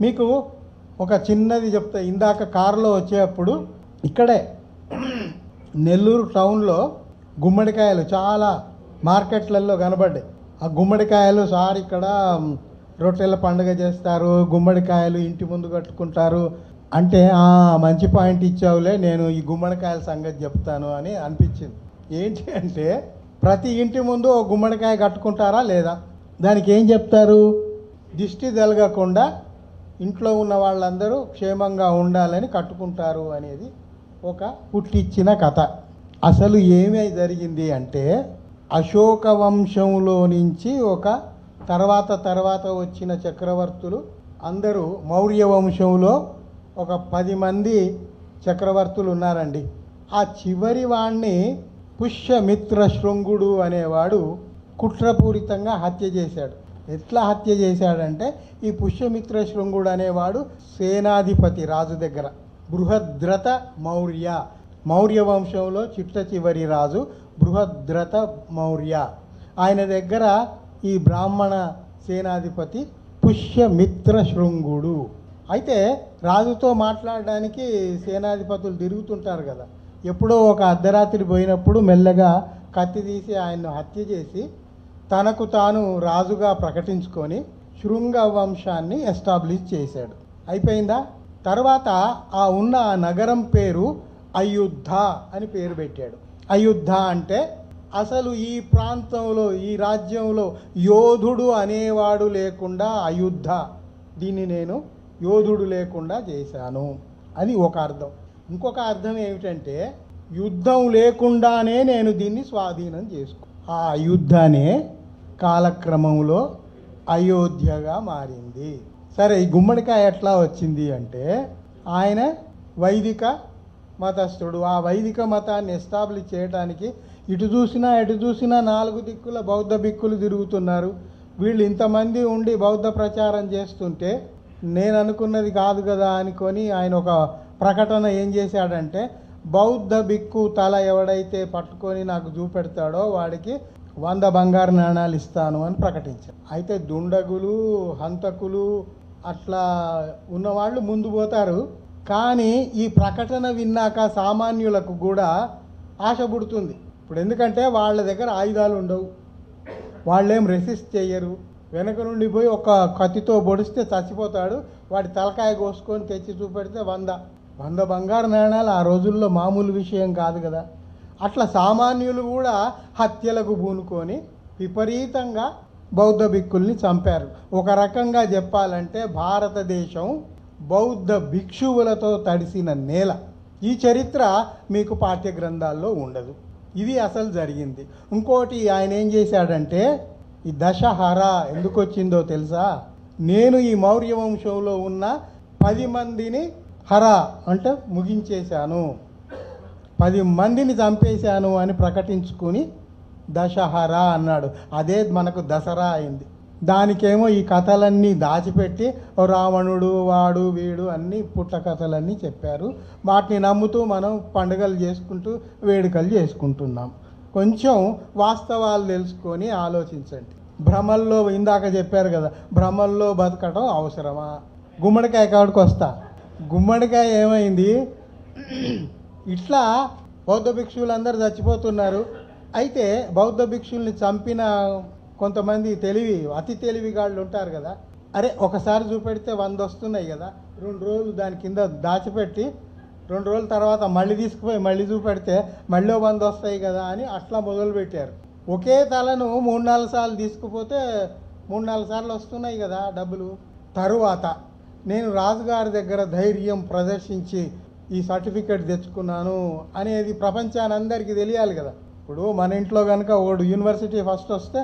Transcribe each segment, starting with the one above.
మీకు ఒక చిన్నది చెప్తా. ఇందాక కారులో వచ్చేటప్పుడు ఇక్కడే నెల్లూరు టౌన్లో గుమ్మడికాయలు చాలా మార్కెట్లలో కనబడ్డాయి. ఆ గుమ్మడికాయలు సార్ ఇక్కడ రొట్టెల పండుగ చేస్తారు, గుమ్మడికాయలు ఇంటి ముందు కట్టుకుంటారు అంటే మంచి పాయింట్ ఇచ్చావులే, నేను ఈ గుమ్మడికాయల సంగతి చెప్తాను అని అనిపించింది. ఏంటి అంటే ప్రతి ఇంటి ముందు ఓ గుమ్మడికాయ కట్టుకుంటారా లేదా? దానికి ఏం చెప్తారు? దిష్టి తగలకుండా ఇంట్లో ఉన్న వాళ్ళందరూ క్షేమంగా ఉండాలని కట్టుకుంటారు అనేది ఒక పుట్టిచ్చిన కథ. అసలు ఏమై జరిగింది అంటే అశోక వంశంలో నుంచి ఒక తర్వాత వచ్చిన చక్రవర్తులు అందరూ మౌర్య వంశంలో ఒక 10 మంది చక్రవర్తులు ఉన్నారండి. ఆ చివరి వాణ్ణి పుష్యమిత్ర శృంగుడు అనేవాడు కుట్రపూరితంగా హత్య చేశాడు. ఎట్లా హత్య చేశాడంటే ఈ పుష్యమిత్ర శృంగుడు అనేవాడు సేనాధిపతి రాజు దగ్గర, బృహద్రథ మౌర్య వంశంలో చిట్ట చివరి రాజు బృహద్రథ మౌర్య. ఆయన దగ్గర ఈ బ్రాహ్మణ సేనాధిపతి పుష్యమిత్ర శృంగుడు. అయితే రాజుతో మాట్లాడడానికి సేనాధిపతులు తిరుగుతుంటారు కదా. ఎప్పుడో ఒక అర్ధరాత్రి పోయినప్పుడు మెల్లగా కత్తి తీసి ఆయన్ను హత్య చేసి తనకు తాను రాజుగా ప్రకటించుకొని శృంగ వంశాన్ని ఎస్టాబ్లిష్ చేశాడు. అయిపోయిందా? తర్వాత ఉన్న నగరం పేరు అయోధ్య అని పేరు పెట్టాడు. అయోధ్య అంటే అసలు ఈ ప్రాంతంలో ఈ రాజ్యంలో యోధుడు అనేవాడు లేకుండా అయోధ్య, దీన్ని నేను యోధుడు లేకుండా చేశాను అని ఒక అర్థం. ఇంకొక అర్థం ఏమిటంటే యుద్ధం లేకుండానే నేను దీన్ని స్వాధీనం చేసుకో. ఆ అయోధ్యనే కాలక్రమంలో అయోధ్యగా మారింది. సరే, ఈ గుమ్మడికాయ ఎట్లా వచ్చింది అంటే ఆయన వైదిక మతస్థుడు. ఆ వైదిక మతాన్ని ఎస్టాబ్లిష్ చేయడానికి ఇటు చూసినా 4 దిక్కుల బౌద్ధ భిక్కులు తిరుగుతున్నారు. వీళ్ళు ఇంతమంది ఉండి బౌద్ధ ప్రచారం చేస్తుంటే నేను అనుకున్నది కాదు కదా అనుకొని ఆయన ఒక ప్రకటన ఏం చేశాడంటే బౌద్ధ భిక్కు తల ఎవడైతే పట్టుకొని నాకు చూపెడతాడో వాడికి 100 బంగారు నాణాలు ఇస్తాను అని ప్రకటించారు. అయితే దుండగులు, హంతకులు అట్లా ఉన్నవాళ్ళు ముందు పోతారు. కానీ ఈ ప్రకటన విన్నాక సామాన్యులకు కూడా ఆశ పుడుతుంది. ఇప్పుడు ఎందుకంటే వాళ్ళ దగ్గర ఆయుధాలు ఉండవు, వాళ్ళేం రెసిస్ట్ చేయరు. వెనక నుండి పోయి ఒక కత్తితో పొడిస్తే చచ్చిపోతాడు, వాడి తలకాయ కోసుకొని తెచ్చి చూపెడితే 100 బంగారు నాణాలు ఆ రోజుల్లో మామూలు విషయం కాదు కదా. అట్లా సామాన్యులు కూడా హత్యలకు పూనుకొని విపరీతంగా బౌద్ధ భిక్కుల్ని చంపారు. ఒక రకంగా చెప్పాలంటే భారతదేశం బౌద్ధ భిక్షువులతో తడిసిన నేల. ఈ చరిత్ర మీకు పాఠ్య గ్రంథాల్లో ఉండదు. ఇది అసలు జరిగింది. ఇంకోటి ఆయన ఏం చేశాడంటే ఈ దశహర ఎందుకు వచ్చిందో తెలుసా? నేను ఈ మౌర్య వంశంలో ఉన్న 10 మందిని హర అంటే ముగించేశాను, 10 మందిని చంపేశాను అని ప్రకటించుకుని దశహర అన్నాడు. అదే మనకు దసరా అయింది. దానికేమో ఈ కథలన్నీ దాచిపెట్టి రావణుడు వాడు వీడు అన్నీ పుట్ట కథలన్నీ చెప్పారు. వాటిని నమ్ముతూ మనం పండుగలు చేసుకుంటూ వేడుకలు చేసుకుంటున్నాం. కొంచెం వాస్తవాలు తెలుసుకొని ఆలోచించండి. భ్రమల్లో ఇందాక చెప్పారు కదా, భ్రమల్లో బతకడం అవసరమా? గుమ్మడికాయ కాడికి వస్తా. గుమ్మడికాయ ఏమైంది? ఇట్లా బౌద్ధ భిక్షువులందరూ చచ్చిపోతున్నారు. అయితే బౌద్ధ భిక్షుల్ని చంపిన కొంతమంది అతి తెలివిగాళ్ళు ఉంటారు కదా. అరే ఒకసారి చూపెడితే 100 వస్తున్నాయి కదా, 2 రోజులు దాని కింద దాచిపెట్టి 2 రోజుల తర్వాత మళ్ళీ తీసుకుపోయి మళ్ళీ చూపెడితే మళ్ళీ 100 వస్తాయి కదా అని అట్లా మొదలుపెట్టారు. ఒకే తలను 3-4 సార్లు తీసుకుపోతే 3-4 సార్లు వస్తున్నాయి కదా డబ్బులు. తరువాత నేను రాజుగారి దగ్గర ధైర్యం ప్రదర్శించి ఈ సర్టిఫికెట్ తెచ్చుకున్నాను అనేది ప్రపంచాన్ని అందరికీ తెలియాలి కదా. ఇప్పుడు మన ఇంట్లో కనుక ఒకడు యూనివర్సిటీ ఫస్ట్ వస్తే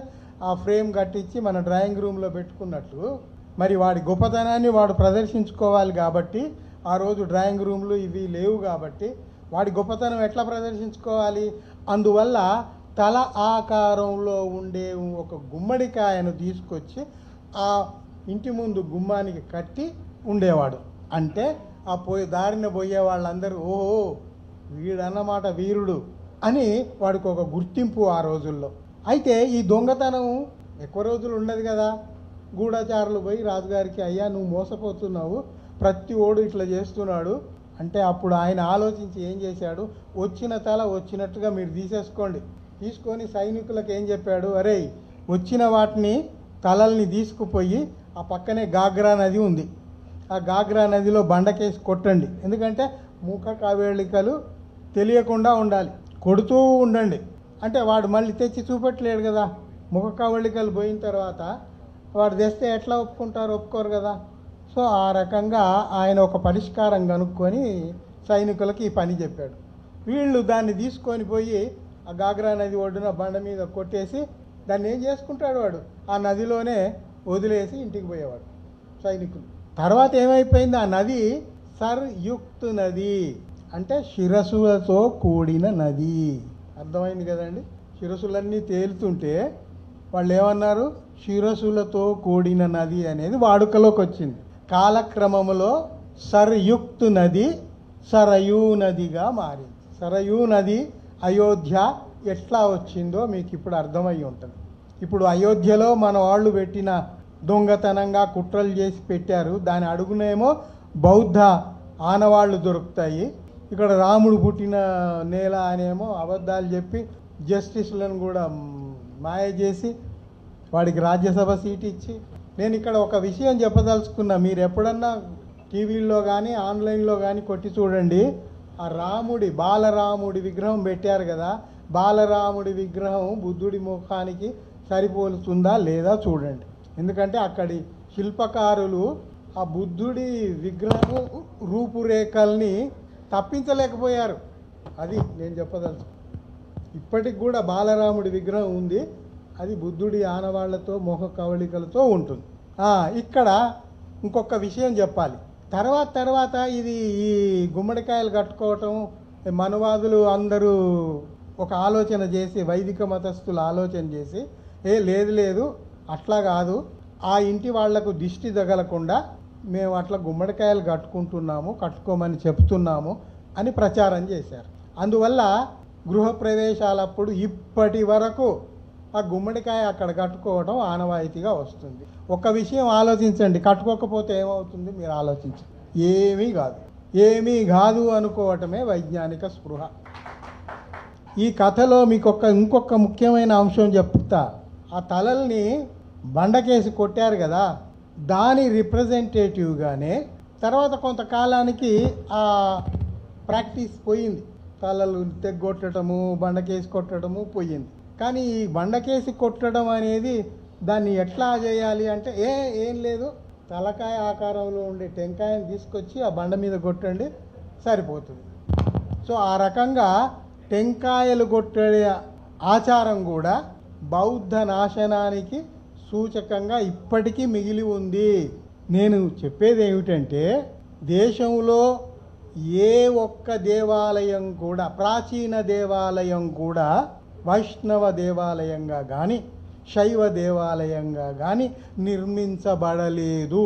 ఆ ఫ్రేమ్ కట్టించి మన డ్రాయింగ్ రూమ్లో పెట్టుకున్నట్లు మరి వాడి గొప్పతనాన్ని వాడు ప్రదర్శించుకోవాలి. కాబట్టి ఆ రోజు డ్రాయింగ్ రూమ్లు ఇవి లేవు కాబట్టి వాడి గొప్పతనం ఎట్లా ప్రదర్శించుకోవాలి? అందువల్ల తల ఆకారంలో ఉండే ఒక గుమ్మడికాయను తీసుకొచ్చి ఆ ఇంటి ముందు గుమ్మానికి కట్టి ఉండేవాడు. అంటే ఆ దారిన పోయే వాళ్ళందరూ ఓహో వీడన్నమాట వీరుడు అని వాడికి ఒక గుర్తింపు ఆ రోజుల్లో. అయితే ఈ దొంగతనం ఎక్కువ రోజులు ఉండదు కదా. గూఢచారులు పోయి రాజుగారికి, అయ్యా నువ్వు మోసపోతున్నావు, ప్రతి ఓడు ఇట్లా చేస్తున్నాడు అంటే అప్పుడు ఆయన ఆలోచించి ఏం చేశాడు, వచ్చిన తల వచ్చినట్టుగా మీరు తీసేసుకోండి. తీసుకొని సైనికులకు ఏం చెప్పాడు, అరే వచ్చిన వాటిని తలల్ని తీసుకుపోయి ఆ పక్కనే గాగ్రా నది ఉంది, ఆ గాగ్రా నదిలో బండకేసి కొట్టండి. ఎందుకంటే ముఖ కవళికలు తెలియకుండా ఉండాలి, కొడుతూ ఉండండి. అంటే వాడు మళ్ళీ తెచ్చి చూపెట్టలేడు కదా, ముఖ కవళికలు పోయిన తర్వాత వాడు తెస్తే ఎట్లా ఒప్పుకుంటారు, ఒప్పుకోరు కదా. సో ఆ రకంగా ఆయన ఒక పరిష్కారం కనుక్కొని సైనికులకి ఈ పని చెప్పాడు. వీళ్ళు దాన్ని తీసుకొని పోయి ఆ గాగ్రా నది ఒడ్డున బండ మీద కొట్టేసి దాన్ని ఏం చేసుకుంటాడు, వాడు ఆ నదిలోనే వదిలేసి ఇంటికి పోయేవాడు సైనికులు. తర్వాత ఏమైపోయింది, ఆ నది సర్యుక్త్ నది, అంటే శిరస్సులతో కూడిన నది. అర్థమైంది కదండి. శిరస్సులన్నీ తేలుతుంటే వాళ్ళు ఏమన్నారు, శిరస్సులతో కూడిన నది అనేది వాడుకలోకి వచ్చింది. కాలక్రమంలో సర్యుక్త్ నది సరయూ నదిగా మారింది. సరయూ నది అయోధ్య ఎట్లా వచ్చిందో మీకు ఇప్పుడు అర్థమై ఉంటుంది. ఇప్పుడు అయోధ్యలో మన వాళ్ళు పెట్టిన దొంగతనంగా కుట్రలు చేసి పెట్టారు, దాని అడుగునేమో బౌద్ధ ఆనవాళ్ళు దొరుకుతాయి. ఇక్కడ రాముడు పుట్టిన నేల అనేమో అబద్ధాలు చెప్పి జస్టిస్లను కూడా మాయ చేసి వాడికి రాజ్యసభ సీట్ ఇచ్చి. నేను ఇక్కడ ఒక విషయం చెప్పదలుచుకున్నా, మీరు ఎప్పుడన్నా టీవీల్లో కానీ ఆన్లైన్లో కానీ కొట్టి చూడండి, ఆ రాముడి బాలరాముడి విగ్రహం పెట్టారు కదా, బాలరాముడి విగ్రహం బుద్ధుడి ముఖానికి సరిపోలుతుందా లేదా చూడండి. ఎందుకంటే అక్కడి శిల్పకారులు ఆ బుద్ధుడి విగ్రహం రూపురేఖల్ని తప్పించలేకపోయారు. అది నేను చెప్పదలుచు. ఇప్పటికి కూడా బాలరాముడి విగ్రహం ఉంది, అది బుద్ధుడి ఆనవాళ్లతో మొహ కవళికలతో ఉంటుంది. ఇక్కడ ఇంకొక విషయం చెప్పాలి. తర్వాత ఇది ఈ గుమ్మడికాయలు కట్టుకోవటం మనవాదులు అందరూ ఒక ఆలోచన చేసి, వైదిక మతస్థులు ఆలోచన చేసి, లేదు అట్లా కాదు, ఆ ఇంటి వాళ్లకు దిష్టి తగలకుండా మేము అట్లా గుమ్మడికాయలు కట్టుకోమని చెప్తున్నాము అని ప్రచారం చేశారు. అందువల్ల గృహప్రవేశాలప్పుడు ఇప్పటి వరకు ఆ గుమ్మడికాయ అక్కడ కట్టుకోవడం ఆనవాయితీగా వస్తుంది. ఒక విషయం ఆలోచించండి, కట్టుకోకపోతే ఏమవుతుంది మీరు ఆలోచించండి. ఏమీ కాదు అనుకోవటమే వైజ్ఞానిక స్పృహ. ఈ కథలో మీకు ఇంకొక ముఖ్యమైన అంశం చెప్తా. ఆ తలల్ని బండకేసి కొట్టారు కదా, దాని రిప్రజెంటేటివ్గానే తర్వాత కొంతకాలానికి ఆ ప్రాక్టీస్ పోయింది. తలలు తెగ్గొట్టడము, బండకేసి కొట్టడము పోయింది. కానీ ఈ బండకేసి కొట్టడం అనేది దాన్ని ఎట్లా చేయాలి అంటే ఏం లేదు, తలకాయ ఆకారంలో ఉండే టెంకాయని తీసుకొచ్చి ఆ బండ మీద కొట్టండి సరిపోతుంది. సో ఆ రకంగా టెంకాయలు కొట్టే ఆచారం కూడా బౌద్ధ నాశనానికి సూచకంగా ఇప్పటికీ మిగిలి ఉంది. నేను చెప్పేది ఏమిటంటే, దేశంలో ఏ ఒక్క దేవాలయం కూడా, ప్రాచీన దేవాలయం కూడా వైష్ణవ దేవాలయంగా కానీ శైవ దేవాలయంగా కానీ నిర్మించబడలేదు.